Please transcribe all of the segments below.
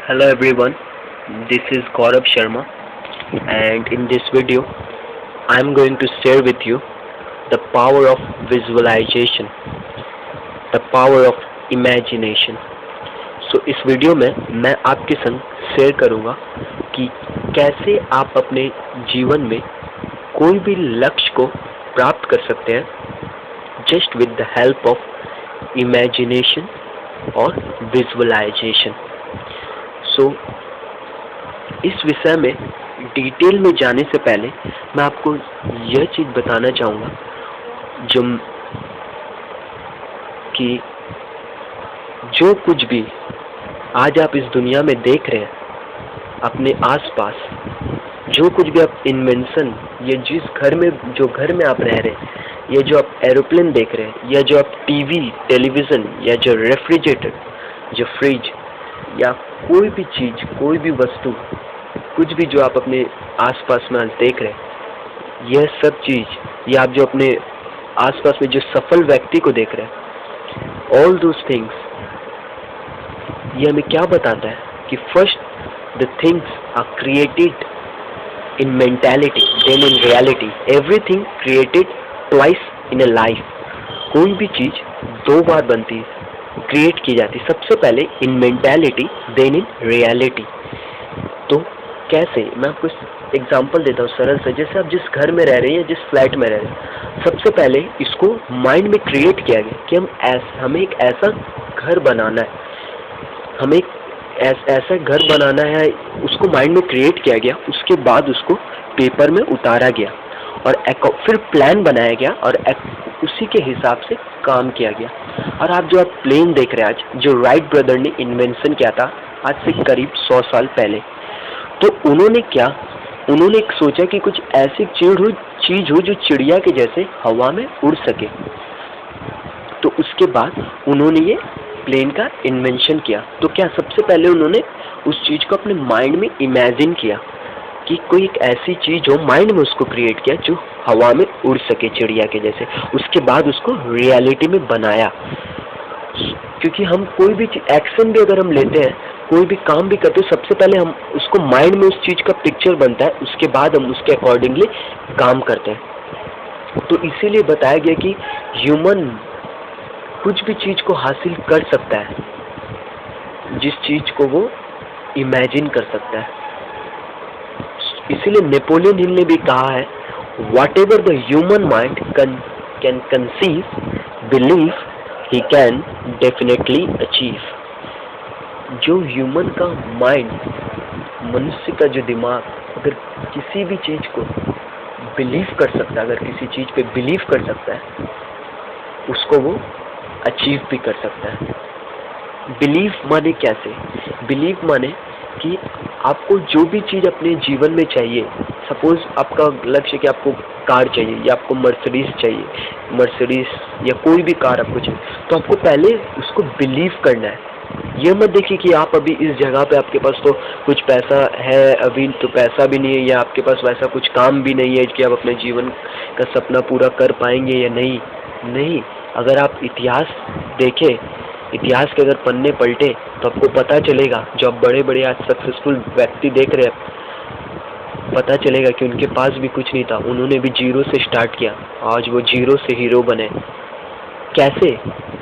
Hello everyone, this is Gaurav Sharma, and in this video I am going to share with you the power of visualization, the power of imagination. इस video में मैं आपके संग share करूंगा कि कैसे आप अपने जीवन में कोई भी लक्ष्य को प्राप्त कर सकते हैं just with the help of imagination और विजुअलाइजेशन। इस विषय में डिटेल में जाने से पहले मैं आपको यह चीज़ बताना चाहूँगा जो कि जो कुछ भी आज आप इस दुनिया में देख रहे हैं अपने आसपास, जो कुछ भी आप इन्वेंशन या जो घर में आप रह रहे हैं, या जो आप एरोप्लेन देख रहे हैं, या जो आप टीवी, टेलीविज़न, या जो रेफ्रिजरेटर, जो फ्रिज, या कोई भी चीज़, कोई भी वस्तु, कुछ भी जो आप अपने आसपास में आज देख रहे हैं, यह सब चीज़, या आप जो अपने आसपास में जो सफल व्यक्ति को देख रहे हैं, ऑल दोज थिंग्स, ये हमें क्या बताता है कि first the things are created in mentality then in reality. Everything created twice in a life. कोई भी चीज़ दो बार बनती है, क्रिएट की जाती है, सबसे पहले इन मेंटालिटी देन इन रियलिटी। तो कैसे, मैं आपको एग्जांपल देता हूँ सरल से। जैसे आप जिस घर में रह रहे हैं या जिस फ्लैट में रह रहे हैं, सबसे पहले इसको माइंड में क्रिएट किया गया कि हमें एक ऐसा घर बनाना है, हमें ऐसा घर बनाना है, उसको माइंड में क्रिएट किया गया। उसके बाद उसको पेपर में उतारा गया और फिर प्लान बनाया गया और उसी के हिसाब से काम किया गया। और आप जो प्लेन देख रहे हैं आज, जो राइट ब्रदर ने इन्वेंशन किया था आज से करीब 100 साल पहले, तो उन्होंने सोचा कि कुछ ऐसी चीज हो जो चिड़िया के जैसे हवा में उड़ सके। तो उसके बाद उन्होंने ये प्लेन का इन्वेंशन किया। तो क्या सबसे पहले उन्होंने उस चीज़ को अपने माइंड में इमेजिन किया कि कोई एक ऐसी चीज़ हो, माइंड में उसको क्रिएट किया जो हवा में उड़ सके चिड़िया के जैसे। उसके बाद उसको रियलिटी में बनाया। क्योंकि हम कोई भी एक्शन भी अगर हम लेते हैं, कोई भी काम भी करते हैं, सबसे पहले हम उसको माइंड में उस चीज़ का पिक्चर बनता है, उसके बाद हम उसके अकॉर्डिंगली काम करते हैं। तो इसीलिए बताया गया कि ह्यूमन कुछ भी चीज़ को हासिल कर सकता है जिस चीज़ को वो इमेजिन कर सकता है। इसीलिए नेपोलियन हिल ने भी कहा है, what ever the human mind can conceive, believe he can definitely achieve. जो ह्यूमन का माइंड, मनुष्य का जो दिमाग अगर किसी भी चीज़ को बिलीव कर सकता है, अगर किसी चीज़ पे बिलीव कर सकता है, उसको वो अचीव भी कर सकता है। बिलीव माने कैसे? बिलीव माने कि आपको जो भी चीज़ अपने जीवन में चाहिए, सपोज आपका लक्ष्य कि आपको कार चाहिए या आपको मर्सिडीज चाहिए, मर्सिडीज या कोई भी कार आपको चाहिए, तो आपको पहले उसको बिलीव करना है। ये मत देखिए कि आप अभी इस जगह पे आपके पास तो कुछ पैसा है, अभी तो पैसा भी नहीं है, या आपके पास वैसा कुछ काम भी नहीं है कि आप अपने जीवन का सपना पूरा कर पाएंगे या नहीं। अगर आप इतिहास देखें, इतिहास के अगर पन्ने पलटे तो आपको पता चलेगा, जो आप बड़े आज सक्सेसफुल व्यक्ति देख रहे हैं, पता चलेगा कि उनके पास भी कुछ नहीं था, उन्होंने भी जीरो से स्टार्ट किया, आज वो जीरो से हीरो बने। कैसे?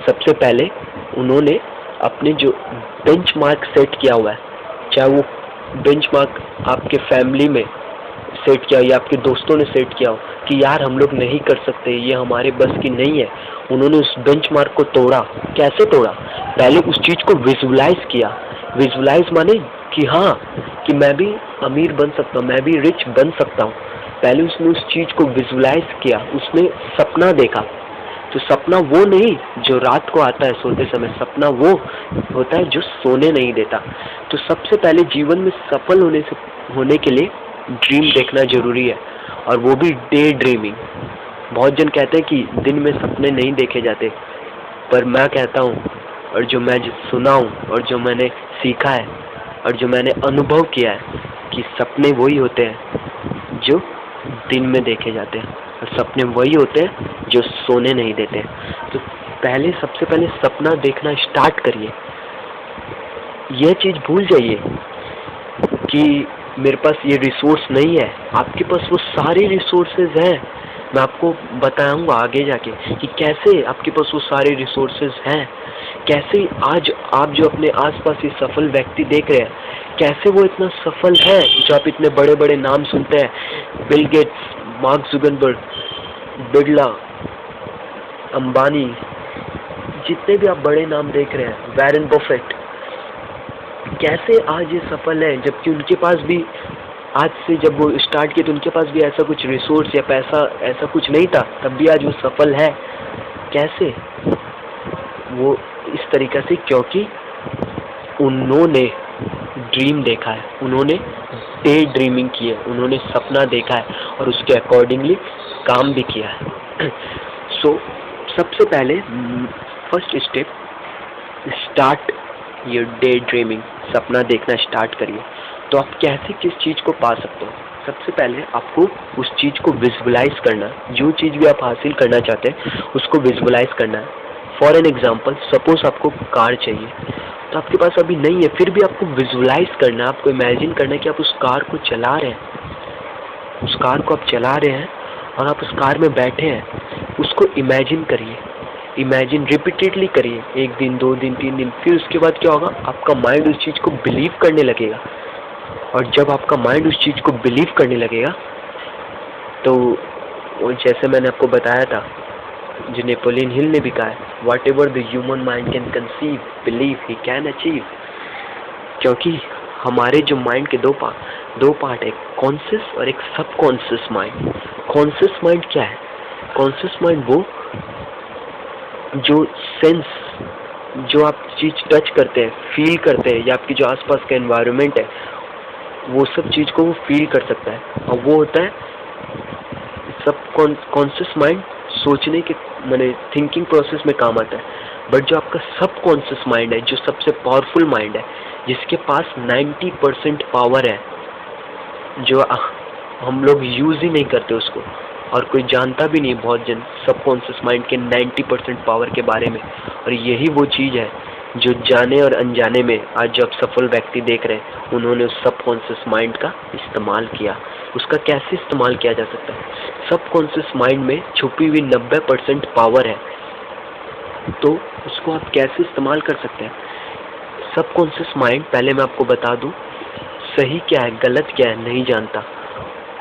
सबसे पहले उन्होंने अपने जो बेंचमार्क सेट किया हुआ है, चाहे वो बेंचमार्क आपके फैमिली में सेट किया या आपके दोस्तों ने सेट किया हो कि यार हम लोग नहीं कर सकते, ये हमारे बस की नहीं है, उन्होंने उस बेंचमार्क को तोड़ा। कैसे तोड़ा? पहले उस चीज़ को विजुलाइज किया। विजुलाइज माने कि हाँ, कि मैं भी अमीर बन सकता हूँ, मैं भी रिच बन सकता हूँ। पहले उसने उस चीज़ को विजुलाइज किया, उसने सपना देखा। तो सपना वो नहीं जो रात को आता है सोते समय, सपना वो होता है जो सोने नहीं देता। तो सबसे पहले जीवन में सफल होने के लिए ड्रीम देखना जरूरी है, और वो भी डे ड्रीमिंग। बहुत जन कहते हैं कि दिन में सपने नहीं देखे जाते, पर मैं कहता हूँ, और जो मैं सुना हूँ और जो मैंने सीखा है और जो मैंने अनुभव किया है, कि सपने वही होते हैं जो दिन में देखे जाते हैं, और सपने वही होते हैं जो सोने नहीं देते। तो सबसे पहले सपना देखना स्टार्ट करिए। यह चीज़ भूल जाइए कि मेरे पास ये रिसोर्स नहीं है। आपके पास वो सारे रिसोर्सेज हैं। मैं आपको बताऊंगा आगे जाके कि कैसे आपके पास वो सारे रिसोर्सेज हैं, कैसे आज आप जो अपने आसपास ये सफल व्यक्ति देख रहे हैं, कैसे वो इतना सफल है। जो आप इतने बड़े बड़े नाम सुनते हैं, Bill Gates, Mark Zuckerberg, Birla, Ambani, जितने भी आप बड़े नाम देख रहे हैं, वॉरेन बफेट, कैसे आज ये सफल है, जबकि उनके पास भी आज से जब वो स्टार्ट किए तो उनके पास भी ऐसा कुछ रिसोर्स या पैसा ऐसा कुछ नहीं था, तब भी आज वो सफल है। कैसे? वो इस तरीके से, क्योंकि उन्होंने ड्रीम देखा है, उन्होंने डे ड्रीमिंग की है, उन्होंने सपना देखा है और उसके अकॉर्डिंगली काम भी किया है। सो सबसे पहले first step, start your day dreaming. सपना देखना स्टार्ट करिए। तो आप कैसे किस चीज़ को पा सकते हो? सबसे पहले आपको उस चीज़ को विजुअलाइज करना है। जो चीज़ भी आप हासिल करना चाहते हैं उसको विजुअलाइज करना है। फॉर एन एग्जाम्पल, सपोज आपको कार चाहिए, तो आपके पास अभी नहीं है, फिर भी आपको विजुअलाइज करना है, आपको इमेजिन करना है कि आप उस कार को चला रहे हैं, उस कार को आप चला रहे हैं और आप उस कार में बैठे हैं। उसको इमेजिन करिए, इमेजिन रिपीटेडली करिए, 1 दिन, 2 दिन, 3 दिन। फिर उसके बाद क्या होगा, आपका माइंड उस चीज़ को बिलीव करने लगेगा। और जब आपका माइंड उस चीज़ को बिलीव करने लगेगा तो जैसे मैंने आपको बताया था, जो नेपोलियन हिल ने भी कहा है, what ever the human mind can conceive, believe he can achieve. क्योंकि हमारे जो माइंड के दो पार्ट है, कॉन्शियस और एक सब कॉन्शियस माइंड। कॉन्शियस माइंड क्या है? कॉन्शियस माइंड वो जो सेंस, जो आप चीज़ टच करते हैं, फील करते हैं, या आपकी जो आसपास का एनवायरनमेंट है, वो सब चीज़ को वो फील कर सकता है। और वो होता है सब कॉन्शियस माइंड। सोचने के माने थिंकिंग प्रोसेस में काम आता है। बट जो आपका सब कॉन्शियस माइंड है, जो सबसे पावरफुल माइंड है, जिसके पास 90% पावर है, जो हम लोग यूज़ ही नहीं करते उसको, और कोई जानता भी नहीं, बहुत जन सबकॉन्शियस माइंड के 90% पावर के बारे में। और यही वो चीज़ है जो जाने और अनजाने में आज जो आप सफल व्यक्ति देख रहे हैं, उन्होंने उस सबकॉन्शियस माइंड का इस्तेमाल किया। उसका कैसे इस्तेमाल किया जा सकता है? सबकॉन्शियस माइंड में छुपी हुई 90% पावर है, तो उसको आप कैसे इस्तेमाल कर सकते हैं? सबकॉन्शियस माइंड, पहले मैं आपको बता दूं, सही क्या है गलत क्या है नहीं जानता।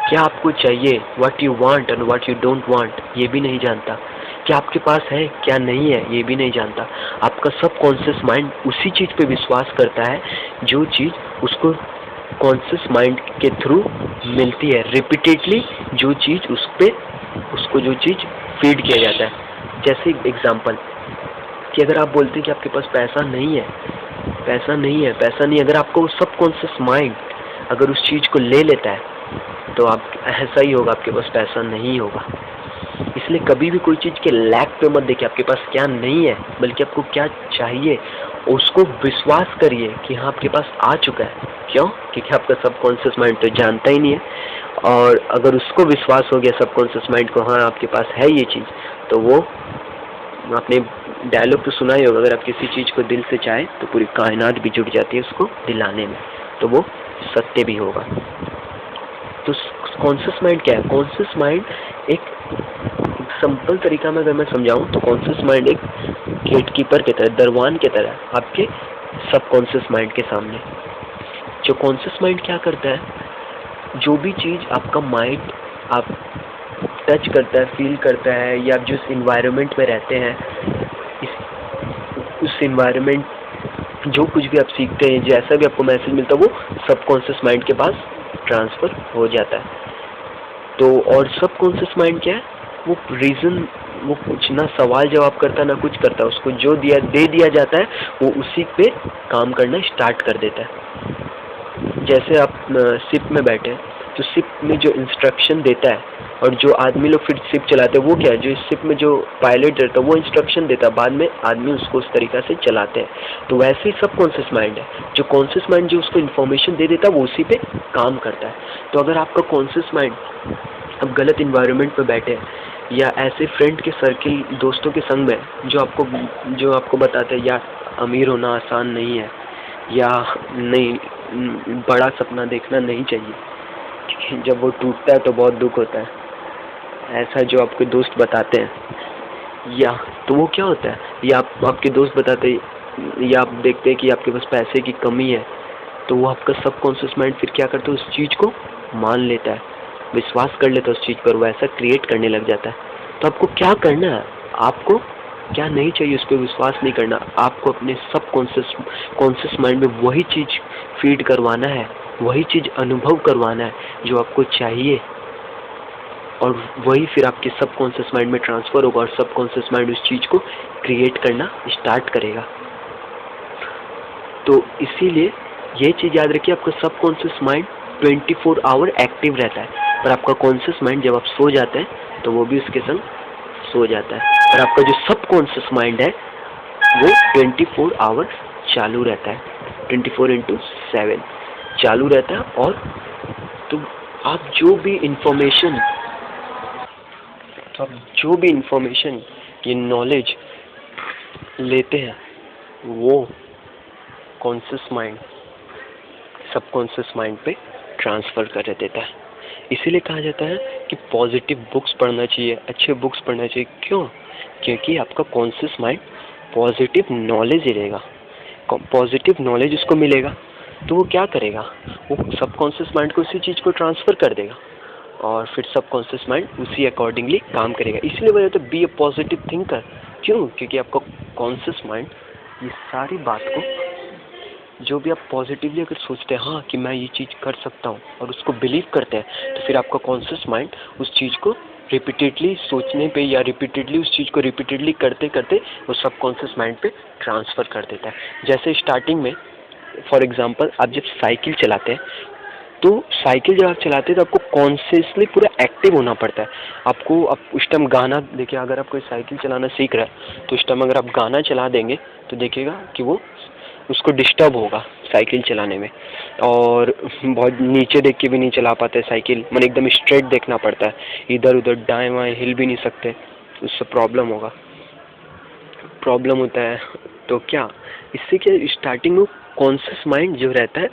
क्या आपको चाहिए, what you want and what you don't want, ये भी नहीं जानता। क्या आपके पास है क्या नहीं है, ये भी नहीं जानता। आपका सबकॉन्शियस माइंड उसी चीज़ पे विश्वास करता है जो चीज़ उसको कॉन्शियस माइंड के थ्रू मिलती है, रिपीटेडली जो चीज़ उसको जो चीज़ फीड किया जाता है। जैसे एग्जांपल कि अगर आप बोलते हैं कि आपके पास पैसा नहीं है, अगर आपको सबकॉन्शियस माइंड अगर उस चीज़ को ले लेता है तो आप ऐसा ही होगा, आपके पास पैसा नहीं होगा। इसलिए कभी भी कोई चीज़ के लैक पे मत देखिए आपके पास क्या नहीं है, बल्कि आपको क्या चाहिए उसको विश्वास करिए कि हाँ आपके पास आ चुका है। क्यों? क्योंकि आपका सबकॉन्शियस माइंड तो जानता ही नहीं है, और अगर उसको विश्वास हो गया सबकॉन्शियस माइंड को, हाँ आपके पास है ये चीज़, तो वो, आपने डायलॉग तो सुना ही होगा, अगर आप किसी चीज़ को दिल से चाहें तो पूरी कायनात भी जुट जाती है उसको दिलाने में, तो वो सत्य भी होगा। तो कॉन्शियस माइंड क्या है? कॉन्शियस माइंड एक सिंपल तरीका में अगर मैं समझाऊं तो कॉन्शियस माइंड एक गेटकीपर की तरह, दरवान की तरह आपके सबकॉन्शियस माइंड के सामने। जो कॉन्शियस माइंड क्या करता है, जो भी चीज़ आपका माइंड आप टच करता है, फील करता है, या आप जिस इन्वायरमेंट में रहते हैं, उस इन्वायरमेंट जो कुछ भी आप सीखते हैं, जैसा भी आपको मैसेज मिलता है, वो सबकॉन्शियस माइंड के पास ट्रांसफ़र हो जाता है। तो और सबकॉन्शियस माइंड क्या है? वो रीज़न, वो कुछ ना सवाल जवाब करता ना कुछ करता, उसको जो दे दिया जाता है वो उसी पे काम करना स्टार्ट कर देता है। जैसे आप शिप में बैठे, तो शिप में जो इंस्ट्रक्शन देता है, और जो आदमी लोग फिर शिप चलाते हैं, वो क्या है, जो इस शिप में जो पायलट रहता है वो इंस्ट्रक्शन देता है, बाद में आदमी उसको उस तरीक़ा से चलाते हैं। तो वैसे ही सब कॉन्शियस माइंड है, जो कॉन्शियस माइंड जो उसको इन्फॉर्मेशन दे देता है वो उसी पे काम करता है। तो अगर आपका कॉन्शियस माइंड अब गलत इन्वायरमेंट में बैठे हैं, या ऐसे फ्रेंड के सर्किल, दोस्तों के संग में जो आपको बताते हैं यार अमीर होना आसान नहीं है, या नहीं, बड़ा सपना देखना नहीं चाहिए, क्योंकि जब वो टूटता है तो बहुत दुख होता है। ऐसा जो आपके दोस्त बताते हैं, या तो वो क्या होता है, या आपके दोस्त बताते हैं, या आप देखते हैं कि आपके पास पैसे की कमी है, तो वो आपका सबकॉन्शियस माइंड फिर क्या करता है, उस चीज़ को मान लेता है, विश्वास कर लेता है उस चीज़ पर, वो ऐसा क्रिएट करने लग जाता है। तो आपको क्या करना है, आपको क्या नहीं चाहिए उस पर विश्वास नहीं करना, आपको अपने कॉन्शियस माइंड में वही चीज़ फीड करवाना है, वही चीज़ अनुभव करवाना है जो आपको चाहिए, और वही फिर आपके सबकॉन्शियस माइंड में ट्रांसफ़र होगा, और सबकॉन्शियस माइंड उस चीज़ को क्रिएट करना स्टार्ट करेगा। तो इसीलिए ये चीज़ याद रखिए, आपका सबकॉन्शियस माइंड 24 आवर एक्टिव रहता है, पर आपका कॉन्शियस माइंड जब आप सो जाते हैं तो वो भी उसके संग सो जाता है, और आपका जो सबकॉन्शियस माइंड है वो 24 आवर चालू रहता है, 24/7 चालू रहता है। और तो आप जो भी इंफॉर्मेशन ये नॉलेज लेते हैं वो कॉन्शियस माइंड सबकॉन्शियस माइंड पे ट्रांसफ़र कर देता है। इसीलिए कहा जाता है कि पॉजिटिव बुक्स पढ़ना चाहिए, अच्छे बुक्स पढ़ना चाहिए। क्यों? क्योंकि आपका कॉन्शियस माइंड पॉजिटिव नॉलेज ही रहेगा, पॉजिटिव नॉलेज उसको मिलेगा, तो वो क्या करेगा, वो सबकॉन्शियस माइंड को उसी चीज़ को ट्रांसफ़र कर देगा, और फिर सबकॉन्शियस माइंड उसी अकॉर्डिंगली काम करेगा। इसलिए वजह तो बी ए पॉजिटिव थिंकर। क्यों? क्योंकि आपका कॉन्शियस माइंड ये सारी बात को, जो भी आप पॉजिटिवली अगर सोचते हैं हाँ कि मैं ये चीज़ कर सकता हूँ, और उसको बिलीव करते हैं, तो फिर आपका कॉन्शियस माइंड उस चीज़ को रिपीटेडली सोचने पे, या रिपीटेडली उस चीज़ को रिपीटेडली करते करते वो सबकॉन्शियस माइंड पे ट्रांसफ़र कर देता है। जैसे स्टार्टिंग में फॉर एग्जांपल आप जब साइकिल चलाते हैं, तो साइकिल जब आप चलाते हैं तो आपको कॉन्शियसली पूरा एक्टिव होना पड़ता है। आपको आप उस टाइम गाना देखिए, अगर आप कोई साइकिल चलाना सीख रहा है तो उस टाइम अगर आप गाना चला देंगे तो देखिएगा कि वो उसको डिस्टर्ब होगा साइकिल चलाने में, और बहुत नीचे देख के भी नहीं चला पाते साइकिल, मतलब एकदम स्ट्रेट देखना पड़ता है, इधर उधर दाएं बाएं हिल भी नहीं सकते, उससे प्रॉब्लम होता है। तो क्या इससे क्या स्टार्टिंग में कॉन्शियस माइंड जो रहता है,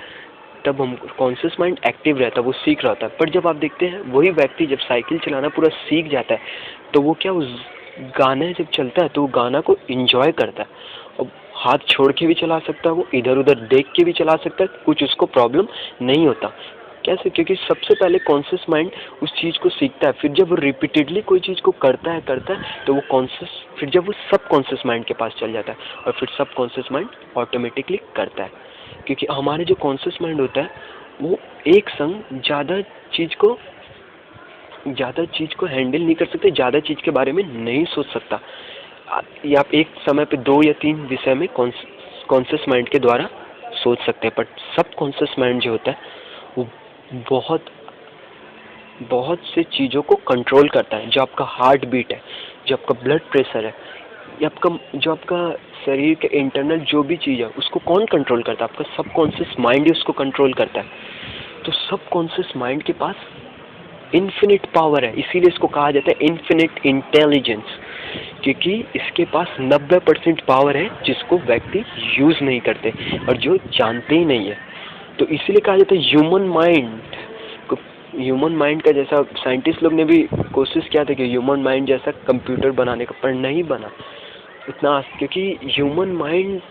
तब हम कॉन्शियस माइंड एक्टिव रहता है, वो सीख रहा होता है। पर जब आप देखते हैं वही व्यक्ति जब साइकिल चलाना पूरा सीख जाता है, तो वो क्या उस गाना जब चलता है तो वो गाना को एंजॉय करता है, और हाथ छोड़ के भी चला सकता है, वो इधर उधर देख के भी चला सकता है, कुछ उसको प्रॉब्लम नहीं होता। कैसे? क्योंकि सबसे पहले कॉन्शियस माइंड उस चीज़ को सीखता है, फिर जब वो रिपीटेडली कोई चीज़ को करता है तो वो फिर जब वो सब कॉन्शियस माइंड के पास चल जाता है, और फिर सब कॉन्शियस माइंड ऑटोमेटिकली करता है। क्योंकि हमारे जो कॉन्शियस माइंड होता है वो एक संग ज़्यादा चीज़ को हैंडल नहीं कर सकते, ज़्यादा चीज़ के बारे में नहीं सोच सकता, या आप एक समय पे 2 या 3 विषय में कॉन्शियस माइंड के द्वारा सोच सकते हैं। बट सब कॉन्शियस माइंड जो होता है वो बहुत से चीज़ों को कंट्रोल करता है। जो आपका हार्ट बीट है, जो आपका ब्लड प्रेशर है, या जो आपका शरीर के इंटरनल जो भी चीज़ है उसको कौन कंट्रोल करता है? आपका सबकॉन्शियस माइंड ही उसको कंट्रोल करता है। तो सबकॉन्शियस माइंड के पास इन्फिनिट पावर है, इसीलिए इसको कहा जाता है इन्फिनिट इंटेलिजेंस, क्योंकि इसके पास 90% पावर है जिसको व्यक्ति यूज़ नहीं करते और जो जानते ही नहीं है। तो इसीलिए कहा जाता है ह्यूमन माइंड का जैसा साइंटिस्ट लोग ने भी कोशिश किया था कि ह्यूमन माइंड जैसा कंप्यूटर बनाने का, पर नहीं बना इतना, क्योंकि ह्यूमन माइंड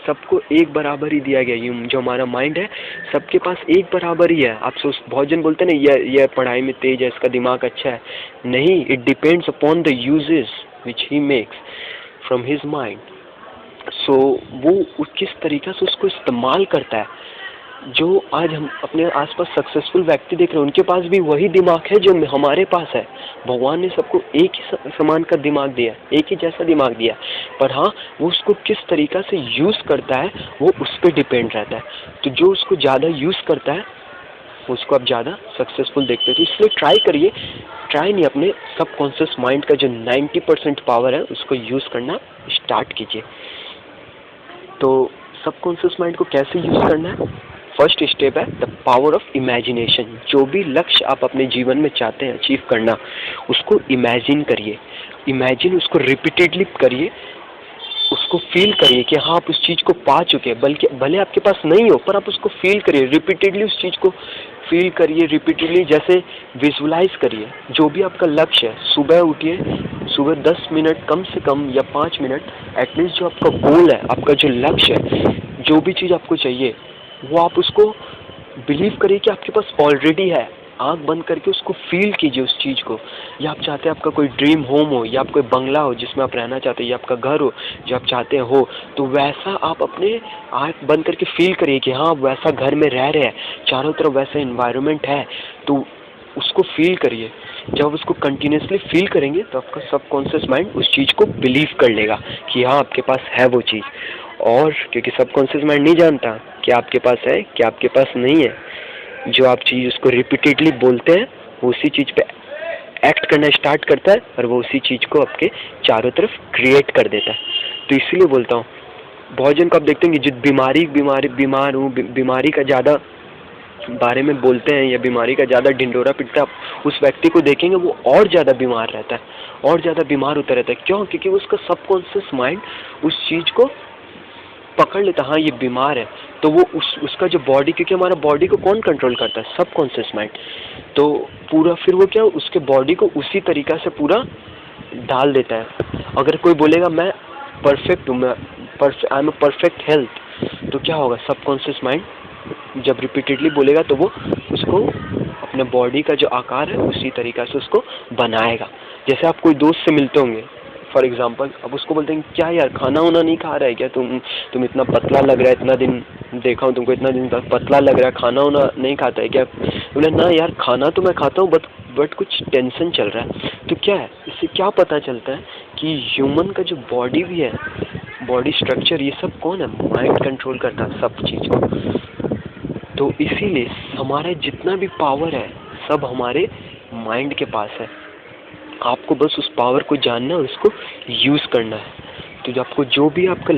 सबको एक बराबर ही दिया गया। जो हमारा माइंड है सबके पास एक बराबर ही है। आप बहुत जन बोलते हैं ना ये पढ़ाई में तेज है, इसका दिमाग अच्छा है। नहीं, it depends upon the usages which he makes from his mind. So वो किस तरीक़ा से उसको इस्तेमाल करता है। जो आज हम अपने आसपास सक्सेसफुल व्यक्ति देख रहे हैं, उनके पास भी वही दिमाग है जो हमारे पास है। भगवान ने सबको एक ही समान का दिमाग दिया, एक ही जैसा दिमाग दिया, पर हाँ वो उसको किस तरीक़ा से यूज़ करता है वो उस पर डिपेंड रहता है। तो जो उसको ज़्यादा यूज़ करता है उसको आप ज़्यादा सक्सेसफुल देखते हैं। तो इसलिए अपने सबकॉन्शियस माइंड का जो 90% पावर है उसको यूज़ करना स्टार्ट कीजिए। तो सबकॉन्शियस माइंड को कैसे यूज़ करना है? फर्स्ट स्टेप है द पावर ऑफ इमेजिनेशन। जो भी लक्ष्य आप अपने जीवन में चाहते हैं अचीव करना, उसको इमेजिन करिए, उसको रिपीटेडली करिए, उसको फील करिए कि हाँ आप उस चीज़ को पा चुके हैं, बल्कि भले आपके पास नहीं हो पर आप उसको फील करिए, रिपीटेडली उस चीज़ को फील करिए, रिपीटेडली जैसे विजुलाइज करिए। जो भी आपका लक्ष्य है, सुबह उठिए, सुबह 10 मिनट कम से कम या 5 मिनट एटलीस्ट जो आपका गोल है, आपका जो लक्ष्य है, जो भी चीज़ आपको चाहिए वो आप उसको बिलीव करिए कि आपके पास ऑलरेडी है। आंख बंद करके उसको फील कीजिए उस चीज़ को। या आप चाहते हैं आपका कोई ड्रीम होम हो, या आप कोई बंगला हो जिसमें आप रहना चाहते हैं, या आपका घर हो जो आप चाहते हो, तो वैसा आप अपने आंख बंद करके फील करिए कि हाँ वैसा घर में रह रहे हैं, चारों तरफ वैसा इन्वायरमेंट है, तो उसको फील करिए। जब उसको कंटिन्यूसली फील करेंगे तो आपका सबकॉन्शियस माइंड उस चीज़ को बिलीव कर लेगा कि हाँ आपके पास है वो चीज़। और क्योंकि सबकॉन्शियस माइंड नहीं जानता कि आपके पास है कि आपके पास नहीं है, जो आप चीज़ उसको रिपीटेडली बोलते हैं वो उसी चीज़ पे एक्ट करना स्टार्ट करता है और वो उसी चीज़ को आपके चारों तरफ क्रिएट कर देता है। तो इसीलिए बोलता हूँ, बहुत जन को आप देखते हैं कि जो बीमारी का ज़्यादा बारे में बोलते हैं या बीमारी का ज़्यादा ढिंडोरा पीटता है, उस व्यक्ति को देखेंगे वो और ज़्यादा बीमार रहता है, और ज़्यादा बीमार होता रहता है। क्यों? क्योंकि उसका सबकॉन्शियस माइंड उस चीज़ को पकड़ लेता, हाँ ये बीमार है, तो वो उसका जो बॉडी, क्योंकि हमारा बॉडी को कौन कंट्रोल करता है? Subconscious mind. तो पूरा फिर वो क्या, उसके बॉडी को उसी तरीक़ा से पूरा डाल देता है। अगर कोई बोलेगा मैं परफेक्ट हूँ, I am a perfect health, तो क्या होगा? सबकॉन्शियस माइंड जब रिपीटेडली बोलेगा तो वो उसको अपने बॉडी का जो आकार है उसी तरीक़ा से उसको बनाएगा। जैसे आप कोई दोस्त से मिलते होंगे फॉर एग्जाम्पल, अब उसको बोलते हैं क्या यार खाना वाना नहीं खा रहा है क्या, तुम इतना पतला लग रहा है, इतना दिन देखा हूँ तुमको, इतना दिन तक पतला लग रहा है, खाना वाना नहीं खाता है क्या? बोले ना यार खाना तो मैं खाता हूँ बट कुछ टेंशन चल रहा है। तो क्या है, इससे क्या पता चलता है कि ह्यूमन का जो बॉडी भी है, बॉडी स्ट्रक्चर, ये सब कौन है? माइंड कंट्रोल करता है सब चीज़ को। तो इसीलिए हमारा जितना भी पावर है सब हमारे माइंड के पास है। आपको बस उस पावर को जानना है और उसको यूज़ करना है। तो जो आपको जो भी आपका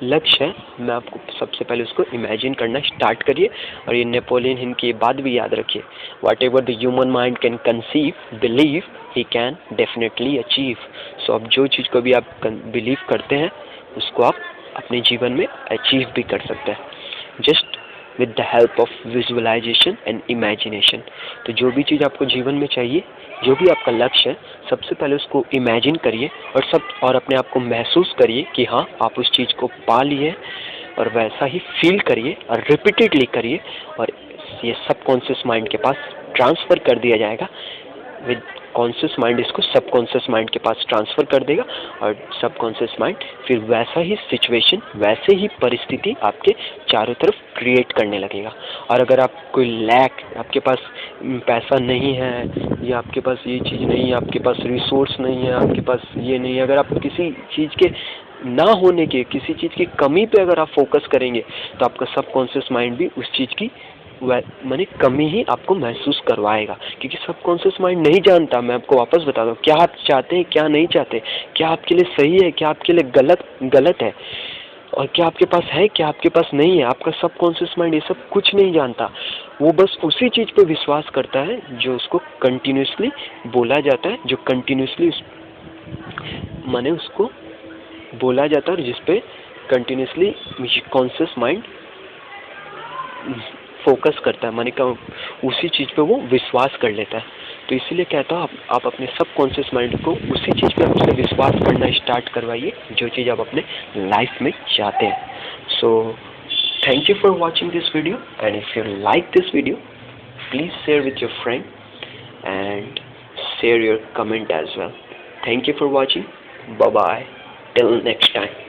लक्ष्य है, मैं आपको सबसे पहले उसको इमेजिन करना स्टार्ट करिए। और ये नेपोलियन हिल की बात भी याद रखिए, whatever the human mind can conceive believe he can definitely achieve. So अब जो चीज़ को भी आप बिलीव करते हैं उसको आप अपने जीवन में अचीव भी कर सकते हैं, just with the help of visualisation and imagination. तो जो भी चीज़ आपको जीवन में चाहिए, जो भी आपका लक्ष्य है, सबसे पहले उसको इमेजिन करिए और अपने आप को महसूस करिए कि हाँ आप उस चीज़ को पा लिए, और वैसा ही फील करिए और रिपीटेडली करिए, और ये सबकॉन्शियस माइंड के पास ट्रांसफ़र कर दिया जाएगा। विद कॉन्शियस माइंड इसको सबकॉन्शियस माइंड के पास ट्रांसफ़र कर देगा, और सबकॉन्शियस माइंड फिर वैसा ही सिचुएशन, वैसे ही परिस्थिति आपके चारों तरफ क्रिएट करने लगेगा। और अगर आप कोई लैक, आपके पास पैसा नहीं है, या आपके पास ये चीज़ नहीं है, आपके पास रिसोर्स नहीं है, आपके पास ये नहीं है, अगर आप किसी चीज़ के ना होने के, किसी चीज़ की कमी पे अगर आप फोकस करेंगे तो आपका सबकॉन्शियस माइंड भी उस चीज़ की माने कमी ही आपको महसूस करवाएगा। क्योंकि सबकॉन्शियस माइंड नहीं जानता, मैं आपको वापस बता दूं, क्या आप चाहते हैं क्या नहीं चाहते, क्या आपके लिए सही है क्या आपके लिए गलत है, और क्या आपके पास है क्या आपके पास नहीं है। आपका सबकॉन्शियस माइंड ये सब कुछ नहीं जानता, वो बस उसी चीज़ पे विश्वास करता है जो उसको कंटिन्यूसली बोला जाता है, जो कंटिन्यूसली माने उसको बोला जाता है, और जिस पे कंटिन्यूसली कॉन्शियस माइंड फोकस करता है, माने उसी चीज़ पे वो विश्वास कर लेता है। तो इसीलिए कहता हूँ आप अपने सबकॉन्शियस माइंड को उसी चीज़ पे आपसे विश्वास करना स्टार्ट करवाइए जो चीज़ आप अपने लाइफ में चाहते हैं। So thank you for watching this video, and if you like this video please share with your friend and share your comment as well. Thank you for watching, bye bye, till next time.